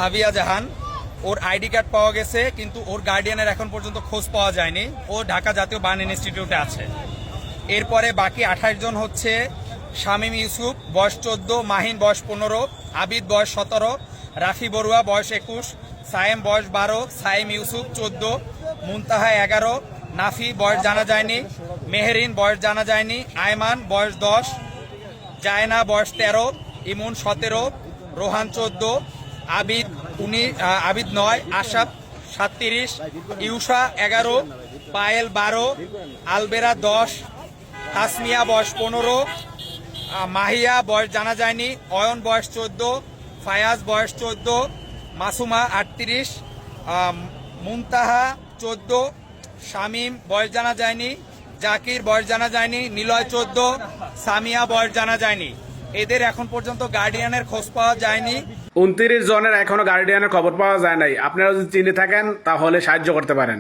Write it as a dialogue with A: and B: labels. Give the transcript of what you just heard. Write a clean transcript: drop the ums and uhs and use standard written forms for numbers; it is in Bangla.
A: সাবিয়া জাহান, ওর আইডি কার্ড পাওয়া গেছে, কিন্তু ওর গার্ডিয়ানের এখন পর্যন্ত খোঁজ পাওয়া যায়নি। ও ঢাকা জাতীয় বার্ন ইনস্টিটিউটে আছে। এরপরে বাকি 28 জন হচ্ছে শামীম ইউসুফ, বয়স 14, মাহিন বয়স 15, আবিদ বয়স 17, রাফি বড়ুয়া বয়স 21, সায়েম বয়স 12, সাইম ইউসুফ 14, মুনতাহা 11, নাফি বয়স জানা যায়নি, মেহেরিন বয়স জানা যায়নি, আয়মান বয়স 10, জায়না বয়স 13, ইমুন 17, রোহান 14, আবিদ 9, আশাফ 37, ইউসা 11, পায়েল 12, আলবেরা 10, তাসমিয়া বয়স 15, মাহিয়া বয়স জানা যায়নি, অয়ন বয়স 14, ফায়াজ বয়স 14, মাসুমা 38, মুনতাহা 14, শামীম বয়স জানা যায়নি, জাকির বয়স জানা যায়নি, নিলয় 14, সামিয়া বয়স জানা যায়নি। এদের এখন পর্যন্ত গার্ডিয়ানের খোঁজ পাওয়া যায়নি।
B: 29 জনের এখনো গার্ডিয়ানের খবর পাওয়া যায় নাই। আপনারা যদি চিনে থাকেন তাহলে সাহায্য করতে পারেন।